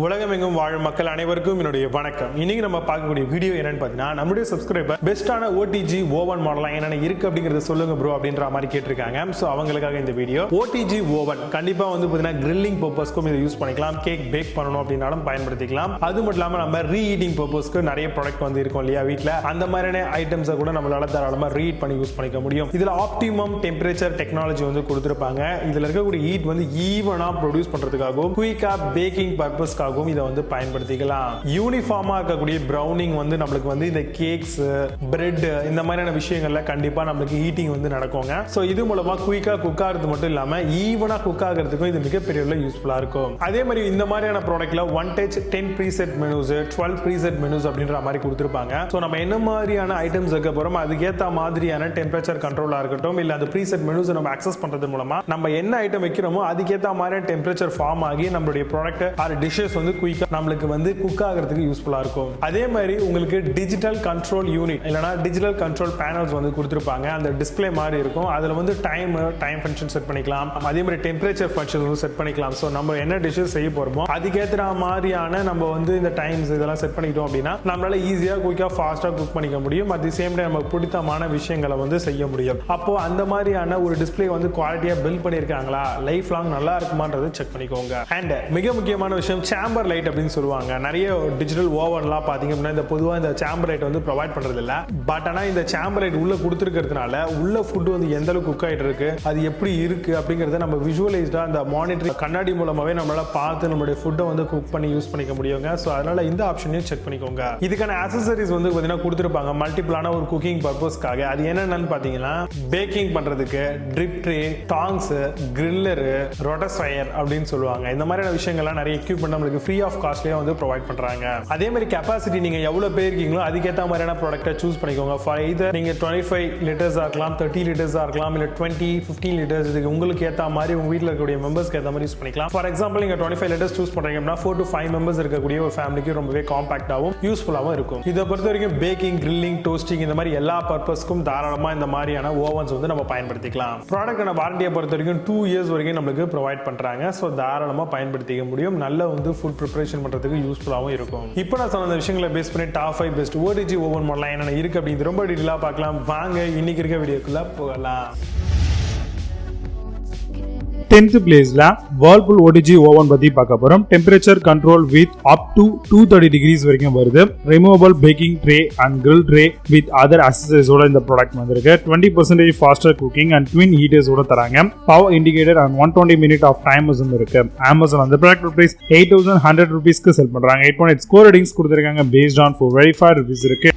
உலகமெங்கும் வாழும் மக்கள் அனைவருக்கும் என்னுடைய வணக்கம். இன்னைக்கு நம்ம பார்க்கக்கூடிய வீடியோ என்னன்னு பார்த்தீங்கன்னா, நம்மளுடைய சப்ஸ்கிரைபர் பெஸ்ட்டான OTG ஓவன் மாடலாம் என்னென்ன இருக்கு அப்படிங்கறத சொல்லுங்க ப்ரோ அப்படின்ற மாதிரி கேட்டிருக்காங்க. ஸோ அவங்களுக்காக இந்த வீடியோ. OTG ஓவன் கண்டிப்பா வந்து பார்த்தீங்கன்னா கிரில்லிங் பர்பஸ்க்கும் இதை யூஸ் பண்ணிக்கலாம். கேக் பேக் பண்ணணும் அப்படின்னாலும் பயன்படுத்திக்கலாம். அது மட்டும் இல்லாமல் நம்ம ரீஹீட்டிங் பர்பஸ்க்கு நிறைய ப்ராடக்ட் வந்து இருக்கும் இல்லையா வீட்டில், அந்த மாதிரியான ஐட்டம்ஸை கூட நம்மளால தாராளமாக ரீஹீட் பண்ணி யூஸ் பண்ணிக்க முடியும். இதில் ஆப்டிமம் டெம்பரேச்சர் டெக்னாலஜி வந்து கொடுத்துருப்பாங்க. இதில் இருக்கக்கூடிய ஹீட் வந்து ஈவனாக ப்ரொடியூஸ் பண்ணுறதுக்காகவும் குயிக்காக பேக்கிங் பர்பஸ்க்கு இதை வந்து பயன்படுத்திக்கலாம். யூனிஃபார்மா இருக்கக்கூடிய பிரவுனிங் வந்து நம்மளுக்கு வந்து இந்த கேக்ஸ், பிரெட் இந்த மாதிரியான விஷயங்கள்ல கண்டிப்பா நம்மளுக்கு ஹீட்டிங் வந்து நடக்குங்க. சோ இது மூலமா குயிக்கா குக் ஆகிறது மட்டும் இல்லாம ஈவனா குக் ஆகிறதுக்கும் இது மிகப்பெரிய யூஸ்ஃபுல்லா இருக்கும். அதே மாதிரி இந்த மாதிரியான ப்ராடக்ட்ல 1 touch 10 preset menus 12 preset menus அப்படின்ற மாதிரி கொடுத்திருப்பாங்க. சோ நம்ம என்ன மாதிரியான ஐட்டம்ஸ் வைக்க போறோம் அதுக்கேற்ற மாதிரியான டெம்பரேச்சர் கண்ட்ரோலா இருக்கட்டும், இல்ல அந்த preset menus நம்ம அக்சஸ் பண்றது மூலமா நம்ம என்ன ஐட்டம் வைக்கிறோமோ அதுக்கேற்ற மாதிரி டெம்பரேச்சர் ஃபார்ம் ஆகி நம்மளுடைய ப்ராடக்ட் ஆர் டிஷஸ் வந்து குயிக்கா நம்மளுக்கு வந்து குக் ஆகிறதுக்கு யூஸ்ஃபுல்லா இருக்கும். அதே மாதிரி உங்களுக்கு டிஜிட்டல் கண்ட்ரோல் யூனிட் இல்லனா டிஜிட்டல் கண்ட்ரோல் பேனல்ஸ் வந்து கொடுத்திருப்பாங்க. அந்த டிஸ்ப்ளே மாதிரி இருக்கும். அதுல வந்து டைம் ஃபங்க்ஷன் செட் பண்ணிக்கலாம். அதே மாதிரி டெம்பரேச்சர் ஃபங்க்ஷன் வந்து செட் பண்ணிக்கலாம். சோ நம்ம என்ன டிஷஸ் செய்ய போறோமோ அதுக்கேற்ற மாதிரியான நம்ம வந்து இந்த டைம்ஸ் இதெல்லாம் செட் பண்ணிட்டோம் அப்படின்னா நம்மளால ஈஸியா குயிக்கா ஃபாஸ்டா குக் பண்ணிக்க முடியும். அட் தி சேம் டைம் நமக்கு பிடித்தமான விஷயங்களை வந்து செய்ய முடியும். அப்போ அந்த மாதிரியான ஒரு டிஸ்ப்ளே வந்து குவாலிட்டியா பில்ட் பண்ணிருக்காங்களா, லைஃப் லாங் நல்லா இருக்குமான்றதை செக் பண்ணிக்கோங்க. அண்ட் மிக முக்கியமான விஷயம் சேம்பர் லைட் அப்படின்னு சொல்லுவாங்க. நிறைய டிஜிட்டல் ஓவன்லாம் பாத்தீங்க அப்படின்னா இந்த பொதுவாக இந்த சேம்பர் லைட் வந்து ப்ரொவைட் பண்றது இல்ல. பட் ஆனால் இந்த சேம்பர் லைட் உள்ள கொடுத்துருக்கிறதுனால உள்ள ஃபுட் வந்து எந்த அளவுக்கு குக் ஆகிட்டு இருக்கு, அது எப்படி இருக்கு அப்படிங்கறத நம்ம விஷுவலைஸ்டா அந்த மானிட்டர் கண்ணாடி மூலமாவே நம்மளால பார்த்து நம்மளுடைய ஃபுட்டை வந்து குக் பண்ணி யூஸ் பண்ணிக்க முடியுங்க. ஸோ அதனால இந்த ஆப்ஷனையும் செக் பண்ணிக்கோங்க. இதுக்கான ஆக்சசரிஸ் வந்து பார்த்தீங்கன்னா கொடுத்துருப்பாங்க மல்டிபிளான ஒரு குக்கிங் பர்பஸ்க்காக. அது என்னென்னு பார்த்தீங்கன்னா பேக்கிங் பண்றதுக்கு ட்ரிப் ட்ரே, டாங்ஸ், கிரில்லர், ரொட்டசையர் அப்படின்னு சொல்லுவாங்க. இந்த மாதிரியான விஷயங்கள்லாம் நிறைய எக்யூப்மெண்ட் நம்மளுக்கு ஃப்ரீ ஆஃப் காஸ்ட்லயே வந்து ப்ரொவைட் பண்றாங்க. அதே மாதிரி கெபாசிட்டி நீங்க எவ்வளவு பேர் இருக்கீங்களோ அதுக்கேற்ற மாதிரியான ப்ராடக்ட்டை சூஸ் பண்ணிக்கோங்க. ஃபார் either நீங்க 25 லிட்டர்ஸ் இருக்கலாம், 30 லிட்டர்ஸ் இருக்கலாம், இல்ல 20, 15 லிட்டர்ஸ், இதுக்கு உங்களுக்கு ஏற்ற மாதிரி உங்க வீட்டில் இருக்கக்கூடிய மெம்பர்ஸ்க்கு ஏற்ற மாதிரி யூஸ் பண்ணிக்கலாம். ஃபார் எக்ஸாம்பிள் நீங்க 25 லிட்டர்ஸ் சூஸ் பண்றீங்க அப்படின்னா 4 to 5 மெம்பர்ஸ் இருக்கக்கூடிய ஒரு ஃபேமிலிக்கு ரொம்பவே காம்பாக்டாகவும் யூஸ்ஃபுல்லாகவும் இருக்கும். இதை பொறுத்த வரைக்கும் பேக்கிங், கிரில்லிங், டோஸ்டிங் இந்த மாதிரி எல்லா பர்பஸ்க்கும் தாராளமா இந்த மாதிரியான ஓவன்ஸ் வந்து நம்ம பயன்படுத்திக்கலாம். ப்ராடக்டான வாரண்டியை பொறுத்த வரைக்கும் 2 years வரைக்கும் நம்மளுக்கு ப்ரொவைட் பண்றாங்க. ஸோ தாராளமா பயன்படுத்திக்க முடியும். நல்ல வந்து ஃபுட் ப்ரிப்பரேஷன் பண்றதுக்கு யூஸ்ஃபுல்லாகவும் இருக்கும். இப்போ நான் சொன்ன விஷயங்களை பேஸ் பண்ணி டாப் 5 பெஸ்ட் OTG ஓவன் மாடலாம் என்னென்ன இருக்கு அப்படின்னு ரொம்ப டீட்டெயிலாக பார்க்கலாம். வாங்க இன்னைக்கு இருக்க வீடியோக்குள்ள போகலாம். 10th பிளேஸ்ல Whirlpool OTG Oven பத்தி பார்க்க போறோம். Temperature control with up to 230 degrees வரைக்கும் வருது. Removable baking tray and grill tray with other அக்சசரிஸோட இந்த ப்ராடக்ட் வந்திருக்கு. 20% ஃபாஸ்டர் குக்கிங் அண்ட் ட்வின் ஹீட்டர்ஸோட தராங்க. Power indicator and 120 minute off timers இருக்கு. Amazon அந்த ப்ராடக்ட் பிரைஸ் 8100 rupeesக்கு செல் பண்றாங்க. 8.8 ஸ்கோர் ரேட்டிங்ஸ் கொடுத்திருக்காங்க. பேஸ்ட் ஆன் 4 வெரிஃபைட் ரிவ்யூஸ் இருக்கு.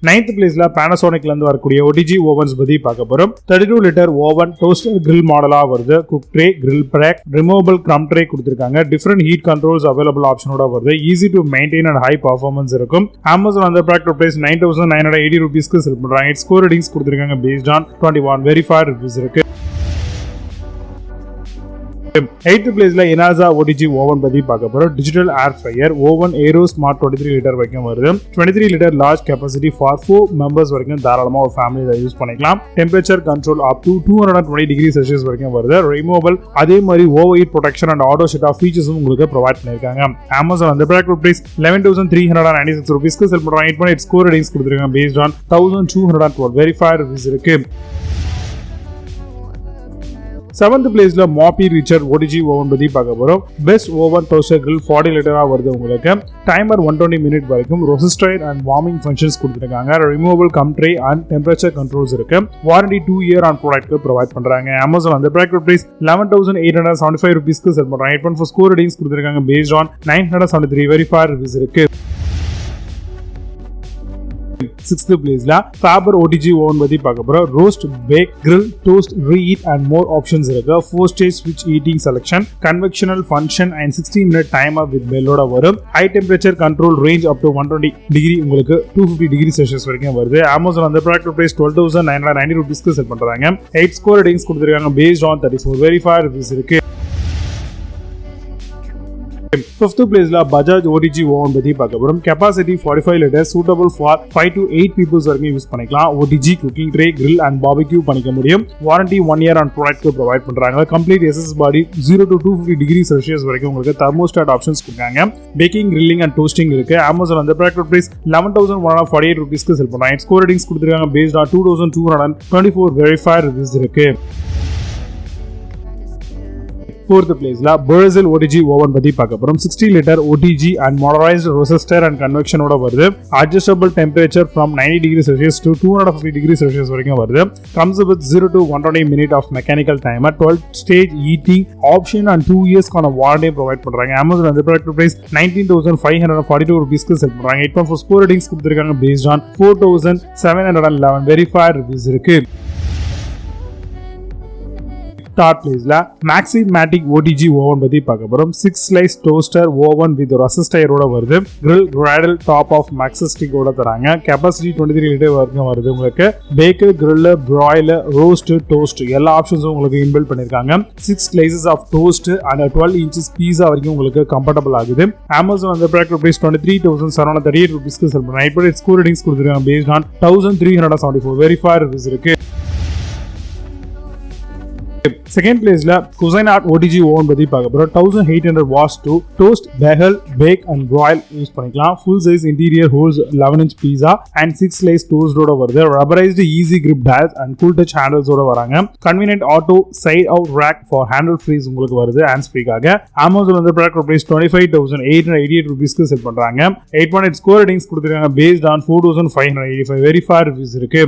9th பிளேஸ்ல Panasonicல இருந்து வரக்கூடிய OTG Ovens பத்தி பார்க்க போறோம். 32 லிட்டர் ஓவன் டோஸ்டர் கிரில் மாடலா வருது. Cook tray, grill rack, removable crumb tray கொடுத்திருக்காங்க. டிஃபரெண்ட் ஹீட் கண்ட்ரோல்ஸ் அவைலபிள் ஆப்ஷனோட வருது. Easy to maintain and high performance இருக்கும். Amazon அந்த ப்ராடக்ட் பிரைஸ் 9980 rupeesக்கு செல் பண்றாங்க. 8 ஸ்கோர் ரேட்டிங்ஸ் கொடுத்திருக்காங்க. பேஸ்ட் ஆன் 21 வெரிஃபைட் ரிவ்யூஸ் இருக்கு. 8th பிளேஸ்ல Enaza OTG Oven பத்தி பார்க்க போறோம். Digital air fryer oven aero smart 23 litre வரைக்கும் வருது. 23 litre large capacity for 4 members வரைக்கும் தாராளமா ஒரு ஃபேமிலி இதை யூஸ் பண்ணிக்கலாம். Temperature control up to 220 degree Celsius வரைக்கும் வருது. ரிமூவபிள் அதே மாதிரி over heat protection and auto shut off ஃபீச்சர்ஸும் உங்களுக்கு ப்ரொவைட் பண்ணிருக்காங்க. Amazon அந்த ப்ராடக்ட் பிரைஸ் 11396 rupeesக்கு செல் பண்றாங்க. 8.8 ஸ்கோர் ரேட்டிங்ஸ் கொடுத்திருக்காங்க. பேஸ்ட் ஆன் 1212 வெரிஃபைட் ரிவ்யூஸ் இருக்கு. 7th பிளேஸ்ல Moppy Richard OTG Oven பத்தி பார்க்க போறோம். பெஸ்ட் ஓவன் டோஸ்டர் கிரில் 40 லிட்டரா வருது உங்களுக்கு. டைமர் 120 minute வரைக்கும் ரொட்டிசரி அண்ட் வார்மிங் ஃபங்க்ஷன்ஸ் கொடுத்திருக்காங்க. Removable crumb tray and temperature controls இருக்கு. Warranty 2 year on product provide பண்றாங்க. Amazon அந்த ப்ராடக்ட் பிரைஸ் 11875 rupeesக்கு செல் பண்றாங்க. 8.4 ஸ்கோர் ரேட்டிங்ஸ் கொடுத்திருக்காங்க. பேஸ்ட் ஆன் 973 வெரிஃபைட் ரிவ்யூஸ் இருக்கு. 6th பிளேஸ்ல Faber OTG Oven பத்தி பார்க்க போறோம். Roast, bake, grill, toast, reheat and more options இருக்கு. 4 stage switch heating selection, convectional function and 60 minute timer with bellோட வரும். High temperature control range up to 120 degree உங்களுக்கு 250 degree Celsius வரைக்கும் வருது. Amazon அந்த product price 12990 rupeesக்கு sell பண்றாங்க. 8 score ratings கொடுத்திருக்காங்க. Based on 34 verified reviews இருக்கு. Fifth place la Bajaj OTG Oven பத்தி பார்க்க போறோம். Capacity 45 liters, suitable for 5 to 8 people வரைக்கும் யூஸ் பண்ணிக்கலாம். OTG cooking tray, grill and barbecue பண்ணிக்க முடியும். Warranty 1 year on product provide பண்றாங்க. Complete SS body 0 to 250 degree Celsius வரைக்கும் உங்களுக்கு thermostat options கொடுக்காங்க. Baking, grilling and toasting இருக்கு. Amazon அந்த product price 11,148 rupees க்கு செல் பண்றாங்க. Score ratings கொடுத்திருக்காங்க based on 2224 verified reviews இருக்கு. Fourth place la Borosil OTG Oven பத்தி பார்க்க போறோம். 60 liter OTG and Motorised Rotisserie and Convection ஓட வருது. Adjustable temperature from 90 degree Celsius to 250 degree Celsius வரைக்கும் வருது. Comes with 0 to 120 minute of mechanical timer, 12 stage heating option and 2 years கான warranty provide பண்றாங்க. Amazon அந்த product price 19,542 rupees க்கு செல் பண்றாங்க. 8.4 score ratings கொடுத்திருக்காங்க based on 4,711 verified reviews இருக்கு. Third place la MaxiMatic OTG Oven பத்தி பார்க்க போறோம். 6 slice toaster oven with Rotisserie ஓட வருது. Griddle top of MaxiMatic ஓட தராங்க. Capacity 23 liter வரைக்கும் வருது. உங்களுக்கு baker, griller, broiler, roast, toast எல்லா ஆப்ஷன்ஸும் உங்களுக்கு இன்பில்ட் பண்ணிருக்காங்க. 6 slices of toast and 12 inches pizza வரைக்கும் உங்களுக்கு கம்ஃபர்டபிள் ஆகுது. Amazon அந்த product price 23,738 rupees க்கு செல் பண்றாங்க. இப்போ score ratings கொடுத்திருக்காங்க based on 1,374 verified reviews இருக்கு. Second place la Cuisinart OTG Oven பத்தி பார்க்க போறோம். 1800 watts to toast, bagel, bake and broil use பண்ணிக்கலாம். Full size interior holds 11 inch pizza and 6 slice toast ஓட வருது. Rubberized easy grip dials and cool touch handles ஓட வராங்க. Convenient auto side out rack for handle freeze உங்களுக்கு வருது hands free காக. Amazon அந்த product price 25,888 rupees க்கு செல் பண்றாங்க. 8.8 score ratings கொடுத்திருக்காங்க based on 4,585 verified reviews இருக்கு.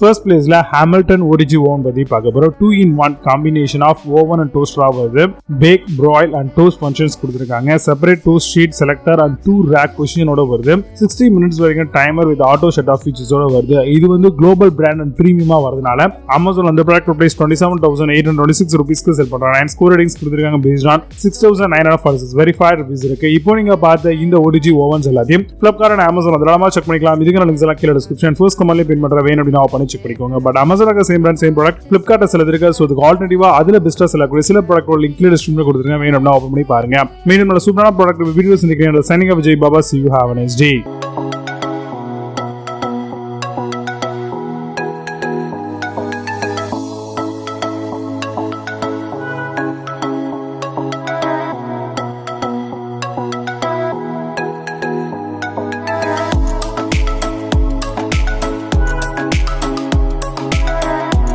First place la Hamilton OTG Oven பத்தி பார்க்க போறோம். 2-in-1 combination of oven and toaster வருது. Bake, broil and toast functions கொடுத்திருக்காங்க. Separate toast sheet selector and 2 rack position ஓட வருது. 60 minutes வரைக்கும் timer with auto shut off features ஓட வருது. இது வந்து global brand and premium வரதுனால Amazon அந்த product price 27,826 rupees க்கு செல் பண்றாங்க. And score ratings கொடுத்திருக்காங்க based on 6,946 verified reviews இருக்கு. இப்போ நீங்க பார்த்த இந்த OTG ovens எல்லாத்தையும் Flipkart and Amazon அதெல்லாமா செக் பண்ணிக்கலாம். இதுக்கான லிங்க்ஸ் எல்லாம் கீழ description first கமெண்ட்ல பின் பண்ற வேணும் அப்படினா பண்ணி செக் பண்ணிக்கோங்க. But Amazon same brand same product Flipkart சில இருக்கு. சோ அதுக்கு ஆல்டர்னேட்டிவா அதுல பெஸ்டா செலக்ட் சில ப்ராடக்ட்டோட லிங்க் கீழ டிஸ்கிரிப்ஷன்ல கொடுத்திருக்கேன். வேணும்னா ஓபன் பண்ணி பாருங்க. மீண்டும் நல்ல சூப்பரான ப்ராடக்ட் வீடியோஸ் நினைக்கிறேன். Signing off Vijay Baba. See you, have a nice day.